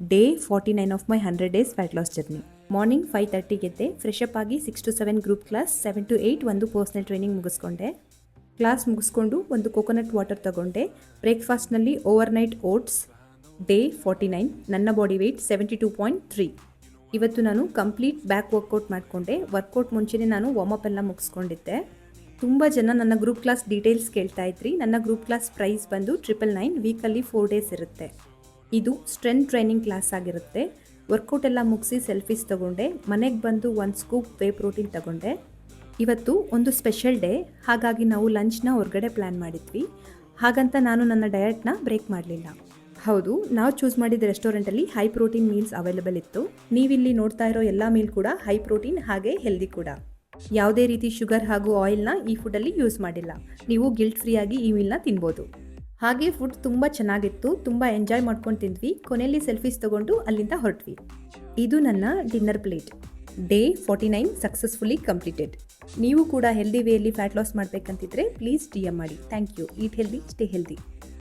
Day 49 of my 100 days fat loss journey. Morning 5:30 ಎದ್ದೆ, fresh up ಆಗಿ 6 to 7 group class, 7 to 8 ಒಂದು personal training ಮುಗಿಸ್ಕೊಂಡೆ. Class ಮುಗಿಸ್ಕೊಂಡು ಒಂದು coconut water ತಗೊಂಡೆ. ಬ್ರೇಕ್ಫಾಸ್ಟ್ನಲ್ಲಿ overnight oats. Day 49, ನನ್ನ body weight 72.3. ಇವತ್ತು ನಾನು ಕಂಪ್ಲೀಟ್ ಬ್ಯಾಕ್ ವರ್ಕೌಟ್ ಮಾಡಿಕೊಂಡೆ. ವರ್ಕೌಟ್ ಮುಂಚೆನೇ ನಾನು ವಾರ್ಮಪ್ ಎಲ್ಲ ಮುಗಿಸ್ಕೊಂಡಿದ್ದೆ. ತುಂಬ ಜನ ನನ್ನ ಗ್ರೂಪ್ ಕ್ಲಾಸ್ ಡೀಟೇಲ್ಸ್ ಕೇಳ್ತಾ ಇದ್ರಿ. ನನ್ನ ಗ್ರೂಪ್ ಕ್ಲಾಸ್ ಪ್ರೈಸ್ ಬಂದು 999, ವೀಕಲ್ಲಿ 4 ಡೇಸ್ ಇರುತ್ತೆ. ಇದು ಸ್ಟ್ರೆಂತ್ ಟ್ರೈನಿಂಗ್ ಕ್ಲಾಸ್ ಆಗಿರುತ್ತೆ. ವರ್ಕೌಟ್ ಎಲ್ಲ ಮುಗಿಸಿ ಸೆಲ್ಫೀಸ್ ತಗೊಂಡೆ. ಮನೆಗೆ ಬಂದು 1 ಸ್ಕೂಪ್ ವೇ ಪ್ರೋಟೀನ್ ತಗೊಂಡೆ. ಇವತ್ತು ಒಂದು ಸ್ಪೆಷಲ್ ಡೇ, ಹಾಗಾಗಿ ನಾವು ಲಂಚ್ನ ಹೊರಗಡೆ ಪ್ಲ್ಯಾನ್ ಮಾಡಿದ್ವಿ. ಹಾಗಂತ ನಾನು ನನ್ನ ಡಯಟ್ನ ಬ್ರೇಕ್ ಮಾಡಲಿಲ್ಲ. ಹೌದು, ನಾವು ಚೂಸ್ ಮಾಡಿದ ರೆಸ್ಟೋರೆಂಟಲ್ಲಿ ಹೈ ಪ್ರೋಟೀನ್ ಮೀಲ್ಸ್ ಅವೈಲೇಬಲ್ ಇತ್ತು. ನೀವಿಲ್ಲಿ ನೋಡ್ತಾ ಇರೋ ಎಲ್ಲ ಮೀಲ್ ಕೂಡ ಹೈ ಪ್ರೋಟೀನ್ ಹಾಗೆ ಹೆಲ್ದಿ ಕೂಡ. ಯಾವುದೇ ರೀತಿ ಶುಗರ್ ಹಾಗೂ ಆಯಿಲ್ನ ಈ ಫುಡ್ಡಲ್ಲಿ ಯೂಸ್ ಮಾಡಿಲ್ಲ. ನೀವು ಗಿಲ್ಟ್ ಫ್ರೀ ಆಗಿ ಈ ಮೀಲ್ನ ತಿನ್ಬೋದು. ಹಾಗೆ ಫುಡ್ ತುಂಬ ಚೆನ್ನಾಗಿತ್ತು. ತುಂಬ ಎಂಜಾಯ್ ಮಾಡ್ಕೊಂಡು ತಿಂದ್ವಿ. ಕೊನೆಯಲ್ಲಿ ಸೆಲ್ಫೀಸ್ ತೊಗೊಂಡು ಅಲ್ಲಿಂದ ಹೊರಟ್ವಿ. ಇದು ನನ್ನ dinner plate. Day 49 successfully completed. ನೀವು ಕೂಡ ಹೆಲ್ದಿ ವೇಯಲ್ಲಿ ಫ್ಯಾಟ್ ಲಾಸ್ ಮಾಡಬೇಕಂತಿದ್ರೆ ಪ್ಲೀಸ್ DM ಮಾಡಿ. Thank you. Eat healthy, stay healthy.